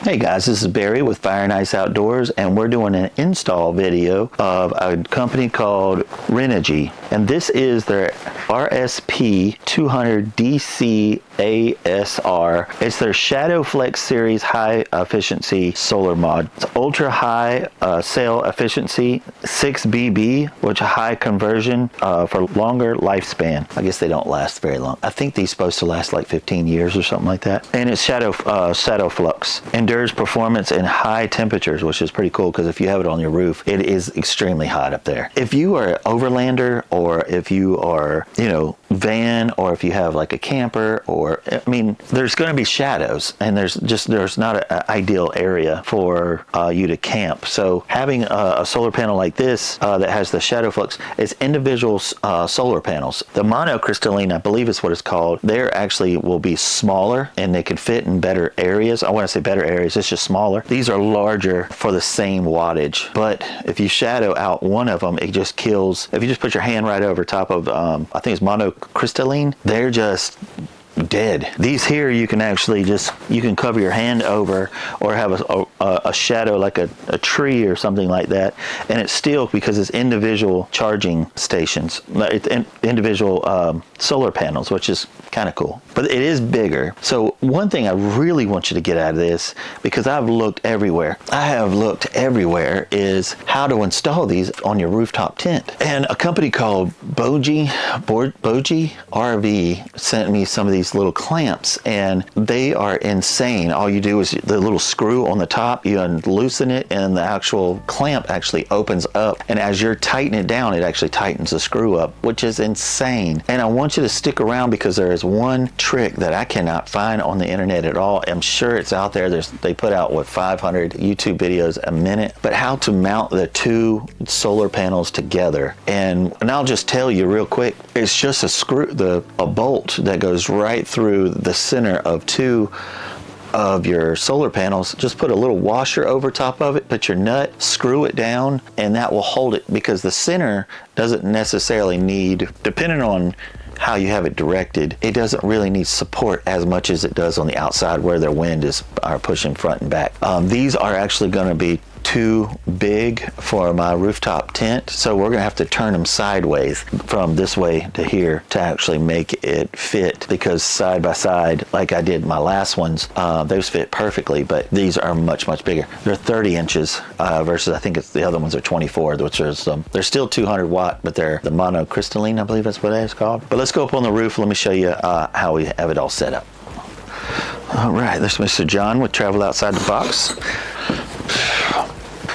Hey guys, this is Barry with FaO&x Outdoors, and we're doing an install video of a company called Renogy, and this is their RSP200DC ASR. It's their Shadow Flex Series high efficiency solar mod. It's ultra high cell efficiency, 6BB, which is high conversion for longer lifespan. I guess they don't last very long. I think these are supposed to last like 15 years or something like that. And it's shadow flux. Endures performance in high temperatures, which is pretty cool because if you have it on your roof, it is extremely hot up there. If you are an overlander, or if you are, van, or if you have like a camper, or there's going to be shadows, and there's not an ideal area for you to camp. So having a solar panel like this that has the shadow flux, it's individual solar panels. The monocrystalline, I believe is what it's called, they actually will be smaller and they can fit in better areas. I want to say better areas, it's just smaller. These are larger for the same wattage, but if you shadow out one of them, it just kills. If you just put your hand right over top of I think it's monocrystalline, they're just dead. These here, you can actually you can cover your hand over, or have a shadow like a tree or something like that, and it's still, because it's individual charging stations, it's individual solar panels, which is kind of cool. But it is bigger. So one thing I really want you to get out of this, because I've looked everywhere, is how to install these on your rooftop tent. And a company called Boji RV sent me some of these little clamps, and they are insane. All you do is the little screw on the top, you loosen it, and the actual clamp actually opens up, and as you're tightening it down, it actually tightens the screw up, which is insane. And I want you to stick around, because there is one trick that I cannot find on the internet at all. I'm sure it's out there. They put out 500 YouTube videos a minute, but how to mount the two solar panels together. And I'll just tell you real quick, it's just a bolt that goes right through the center of two of your solar panels. Just put a little washer over top of it, put your nut, screw it down, and that will hold it, because the center doesn't necessarily need, depending on how you have it directed, it doesn't really need support as much as it does on the outside where their wind are pushing front and back. These are actually going to be too big for my rooftop tent, so we're gonna have to turn them sideways from this way to here to actually make it fit, because side by side, like I did my last ones, those fit perfectly, but these are much bigger. They're 30 inches versus I think it's the other ones are 24, which is they're still 200 watt, but they're the monocrystalline, I believe that's what it's called. But let's go up on the roof. Let me show you how we have it all set up. All right, there's Mr. John with Travel Outside the Box.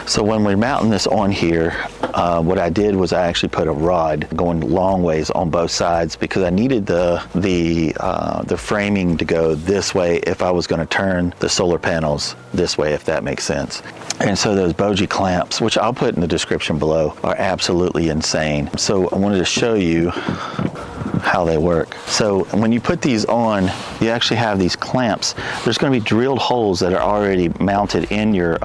So when we're mounting this on here, what I did was I actually put a rod going long ways on both sides, because I needed the framing to go this way if I was going to turn the solar panels this way, if that makes sense. And so those Boji clamps, which I'll put in the description below, are absolutely insane. So I wanted to show you how they work. So when you put these on, you actually have these clamps. There's going to be drilled holes that are already mounted in your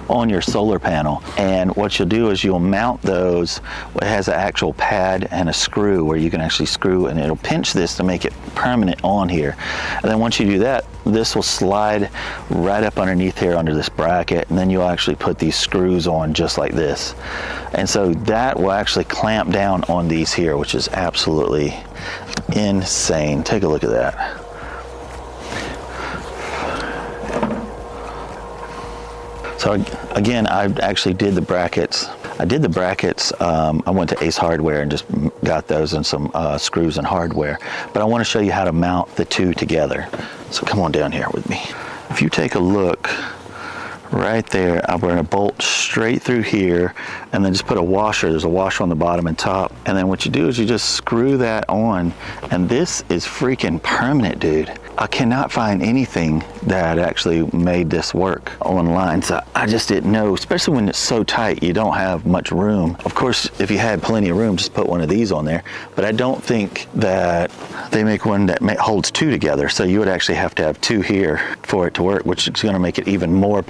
on your solar panel, and what you'll do is you'll mount those. It has an actual pad and a screw where you can actually screw, and it'll pinch this to make it permanent on here. And then once you do that, this will slide right up underneath here under this bracket, and then you'll actually put these screws on just like this. And so that will actually clamp down on these here, which is absolutely insane. Take a look at that. So again, I actually did the brackets. I went to Ace Hardware and just got those and some screws and hardware. But I want to show you how to mount the two together. So come on down here with me. If you take a look right there, I'm going to bolt straight through here, and then just put a washer. There's a washer on the bottom and top. And then what you do is you just screw that on, and this is freaking permanent, dude. I cannot find anything that actually made this work online, so I just didn't know, especially when it's so tight, you don't have much room. Of course, if you had plenty of room, just put one of these on there, but I don't think that they make one that holds two together, so you would actually have to have two here for it to work, which is going to make it even more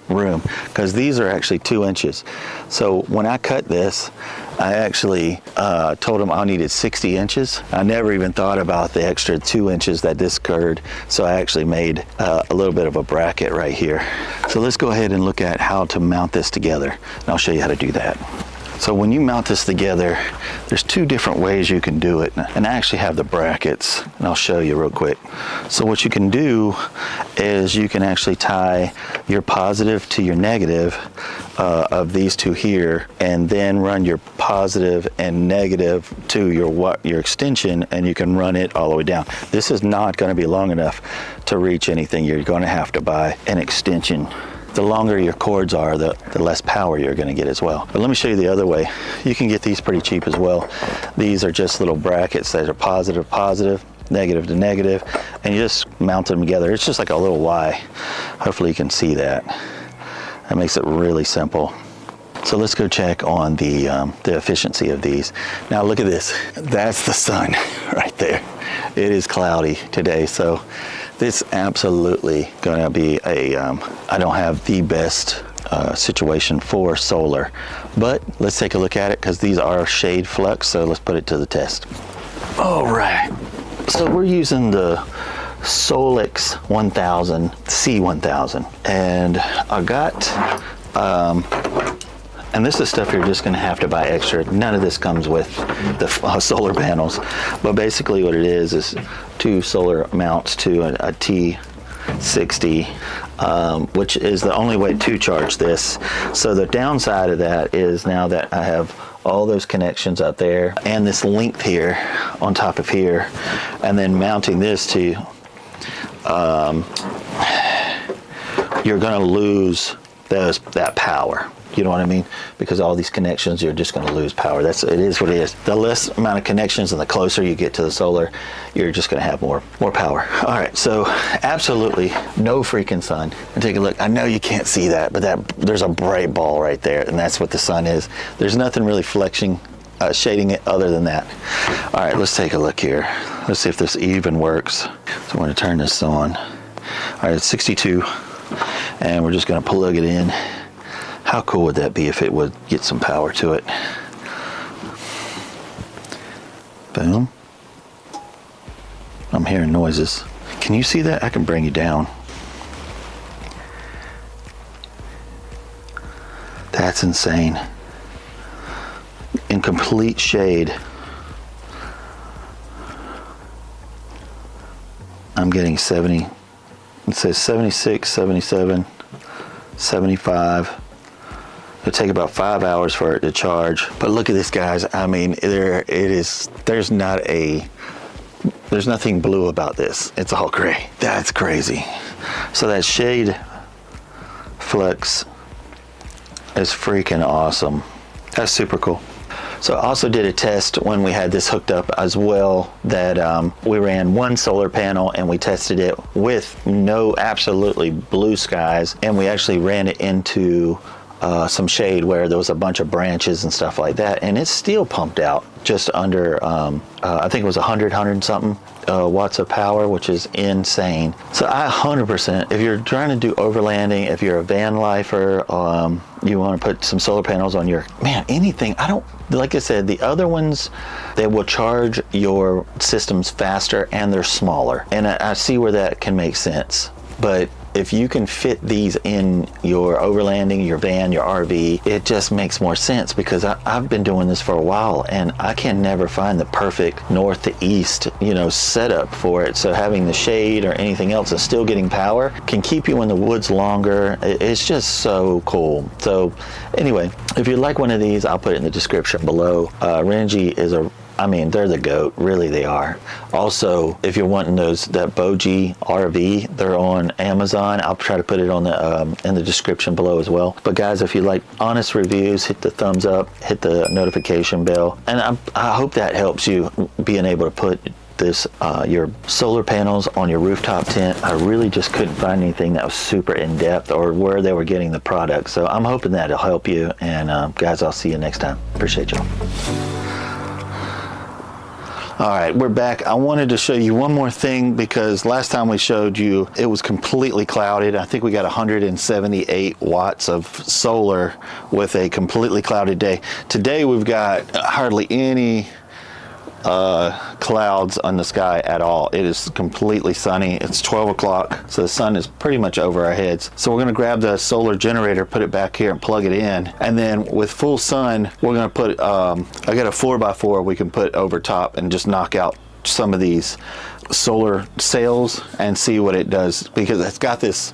room, because these are actually 2 inches. So when I cut this, I actually told them I needed 60 inches. I never even thought about the extra 2 inches that this curved, so I actually made a little bit of a bracket right here. So let's go ahead and look at how to mount this together, and I'll show you how to do that. So when you mount this together, there's two different ways you can do it. And I actually have the brackets, and I'll show you real quick. So what you can do is you can actually tie your positive to your negative of these two here, and then run your positive and negative to your extension, and you can run it all the way down. This is not going to be long enough to reach anything. You're going to have to buy an extension. The longer your cords are, the less power you're going to get as well. But let me show you the other way. You can get these pretty cheap as well. These are just little brackets that are positive, positive, negative to negative, and you just mount them together. It's just like a little Y. Hopefully you can see that. That makes it really simple. So let's go check on the efficiency of these. Now look at this. That's the sun right there. It is cloudy today, so this absolutely gonna be a, I don't have the best situation for solar, but let's take a look at it because these are shade flux, so let's put it to the test. All right, so we're using the FaO&x 1000, C1000, and I got, and this is stuff you're just going to have to buy extra. None of this comes with the solar panels, but basically what it is two solar mounts to a T60, which is the only way to charge this. So the downside of that is now that I have all those connections up there and this length here on top of here, and then mounting this to, you're going to lose that power. You know what I mean? Because all these connections, you're just going to lose power. It is what it is. The less amount of connections and the closer you get to the solar, you're just going to have more power. All right, so absolutely no freaking sun. And take a look. I know you can't see that, but there's a bright ball right there, and that's what the sun is. There's nothing really flexing, shading it other than that. All right, let's take a look here. Let's see if this even works. So I'm going to turn this on. All right, it's 62, and we're just going to plug it in. How cool would that be if it would get some power to it? Boom. I'm hearing noises. Can you see that? I can bring you down. That's insane. In complete shade. I'm getting 70. It says 76, 77, 75. It'll take about 5 hours for it to charge. But look at this, guys. I mean, there's nothing blue about this. It's all gray. That's crazy. So that shade flux is freaking awesome. That's super cool. So I also did a test when we had this hooked up as well, that we ran one solar panel and we tested it with absolutely blue skies, and we actually ran it into some shade where there was a bunch of branches and stuff like that, and it still pumped out just under I think it was 100 something watts of power, which is insane. So I 100%, if you're trying to do overlanding, if you're a van lifer, you want to put some solar panels on your, anything. Like I said, the other ones, they will charge your systems faster and they're smaller, and I see where that can make sense. But if you can fit these in your overlanding, your van, your RV, it just makes more sense, because I've been doing this for a while and I can never find the perfect north to east, setup for it. So having the shade or anything else and still getting power can keep you in the woods longer. It's just so cool. So anyway, if you like one of these, I'll put it in the description below. Renogy is they're the GOAT, really they are. Also, if you're wanting that Boji RV, they're on Amazon. I'll try to put it on in the description below as well. But guys, if you like honest reviews, hit the thumbs up, hit the notification bell, and I hope that helps you being able to put your solar panels on your rooftop tent. I really just couldn't find anything that was super in-depth or where they were getting the product. So I'm hoping that it'll help you. And guys, I'll see you next time. Appreciate y'all. All right, we're back. I wanted to show you one more thing because last time we showed you it was completely clouded. I think we got 178 watts of solar with a completely clouded day. Today we've got hardly any clouds on the sky at all. It is completely sunny. It's 12 o'clock, so the sun is pretty much over our heads. So we're gonna grab the solar generator, put it back here and plug it in. And then with full sun, we're gonna put, I got a 4x4 we can put over top and just knock out some of these solar sails and see what it does, because it's got this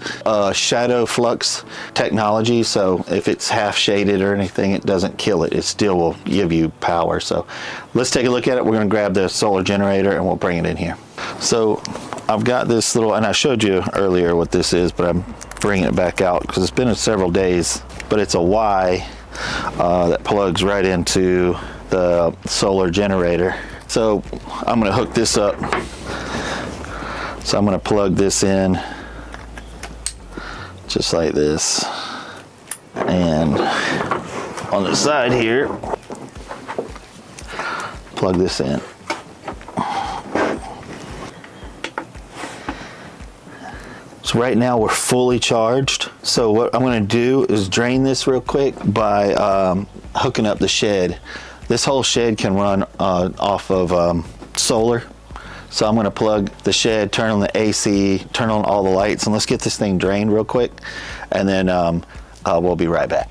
shadow flux technology, so if it's half shaded or anything, it doesn't kill it. It still will give you power. So let's take a look at it. We're going to grab the solar generator and we'll bring it in here. So I've got this little, and I showed you earlier what this is, but I'm bringing it back out because it's been several days, but it's a Y that plugs right into the solar generator. So I'm going to hook this up. So I'm going to plug this in just like this, and on the side here, plug this in. So right now we're fully charged. So what I'm going to do is drain this real quick by hooking up the shed. This whole shed can run off of solar. So I'm going to plug the shed, turn on the AC, turn on all the lights, and let's get this thing drained real quick, and then we'll be right back.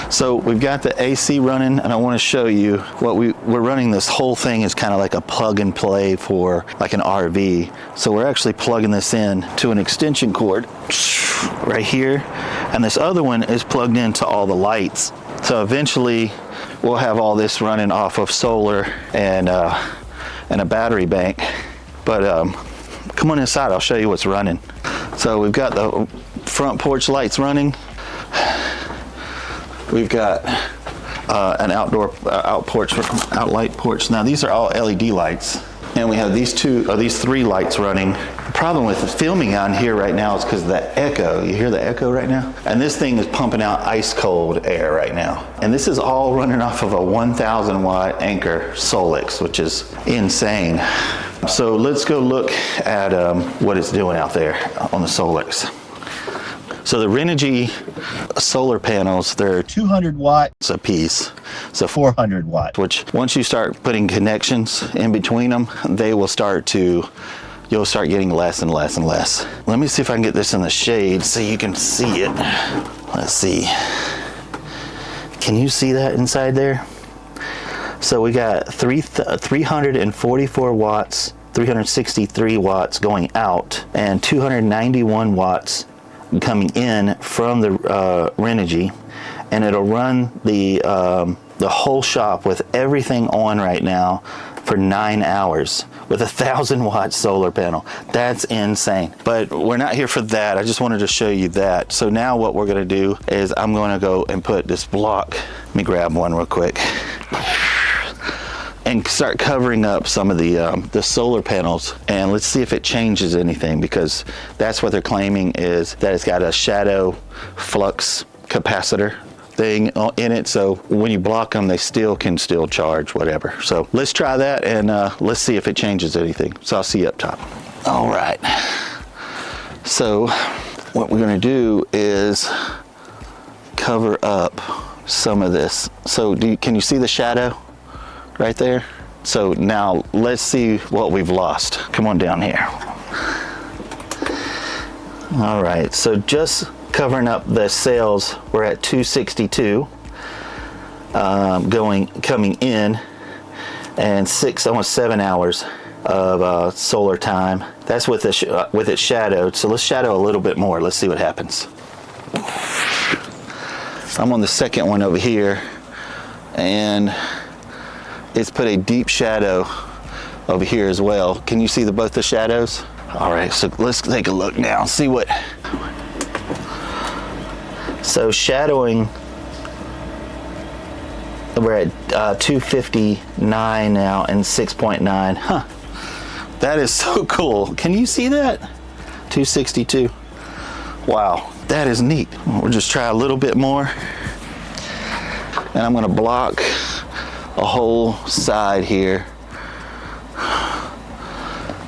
So we've got the AC running, and I want to show you what we're running. This whole thing is kind of like a plug and play for like an RV. So we're actually plugging this in to an extension cord right here, and this other one is plugged into all the lights. So eventually we'll have all this running off of solar and a battery bank. But come on inside, I'll show you what's running. So we've got the front porch lights running. We've got an outdoor outlight porch. Now these are all LED lights, and we have these three lights running. The problem with the filming on here right now is because of the echo. You hear the echo right now? And this thing is pumping out ice cold air right now. And this is all running off of a 1,000 watt Anchor Solix, which is insane. So let's go look at what it's doing out there on the Solix. So the Renogy solar panels, they're 200 watts a piece, so 400 watts, which once you start putting connections in between them, you'll start getting less and less and less. Let me see if I can get this in the shade so you can see it. Let's see. Can you see that inside there? So we got 344 watts, 363 watts going out, and 291 watts coming in from the Renogy, and it'll run the whole shop with everything on right now for 9 hours with a 1,000 watt solar panel. That's insane. But we're not here for that. I just wanted to show you that. So now what we're going to do is I'm going to go and put this block. Let me grab one real quick and start covering up some of the solar panels, and let's see if it changes anything, because that's what they're claiming, is that it's got a shadow flux capacitor thing in it, so when you block them, they can still charge whatever. So let's try that, and let's see if it changes anything. So I'll see you up top. All right, so what we're going to do is cover up some of this. So can you see the shadow right there? So now let's see what we've lost. Come on down here. All right, so just covering up the sails, we're at 262 coming in, and almost 7 hours of solar time. That's with it shadowed. So let's shadow a little bit more. Let's see what happens. I'm on the second one over here, and it's put a deep shadow over here as well. Can you see both the shadows? All right, so let's take a look now, see what. So shadowing, we're at 259 now and 6.9. Huh, that is so cool. Can you see that? 262. Wow, that is neat. We'll just try a little bit more. And I'm gonna block a whole side here.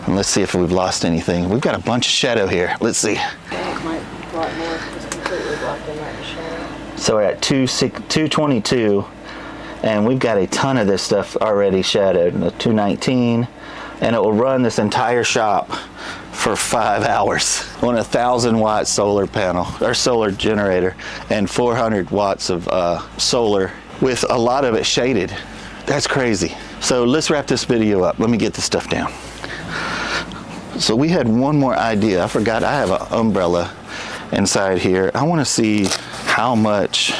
And let's see if we've lost anything. We've got a bunch of shadow here. Let's see. That might block more. It's completely blocked in right shadow. So we're at 222, and we've got a ton of this stuff already shadowed. 219, and it will run this entire shop for 5 hours on a 1,000-watt solar panel or solar generator and 400 watts of solar with a lot of it shaded. That's crazy. So let's wrap this video up. Let me get this stuff down. So we had one more idea. I forgot I have an umbrella inside here. I want to see how much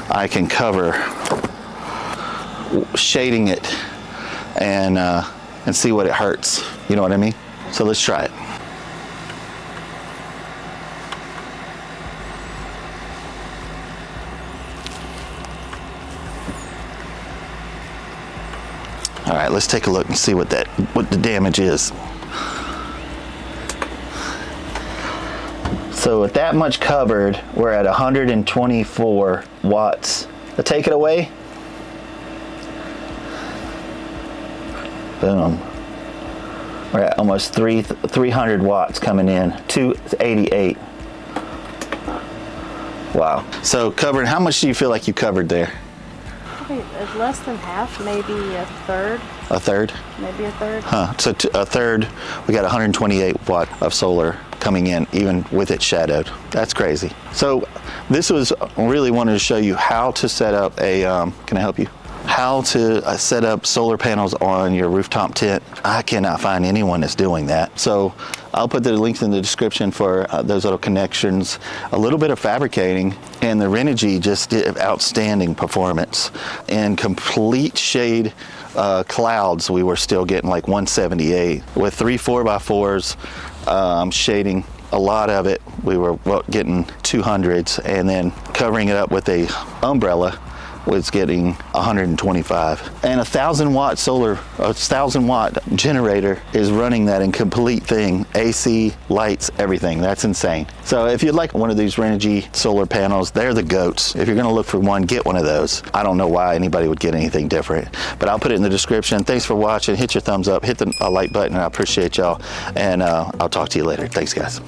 I can cover shading it and see what it hurts. You know what I mean? So let's try it. All right, let's take a look and see what the damage is. So with that much covered, we're at 124 watts. Take it away. Boom. We're at almost 300 watts coming in. 288. Wow. So covered, how much do you feel like you covered there? Probably less than half, maybe a third. A third? Maybe a third. Huh. So a third, we got 128 watt of solar coming in, even with it shadowed. That's crazy. So this was really wanted to show you how to set up a, can I help you? How to set up solar panels on your rooftop tent. I cannot find anyone that's doing that. So I'll put the links in the description for those little connections, a little bit of fabricating, and the Renogy just did outstanding performance. In complete shade clouds, we were still getting like 178. With 3 4x4s shading a lot of it, we were getting 200s, and then covering it up with a umbrella was getting 125. And 1,000-watt solar, a 1,000-watt generator is running that in complete thing, AC, lights, everything. That's insane. So if you'd like one of these Renogy solar panels, they're the goats. If you're gonna look for one, get one of those. I don't know why anybody would get anything different, but I'll put it in the description. Thanks for watching. Hit your thumbs up, hit the like button. I appreciate y'all, and I'll talk to you later. Thanks, guys.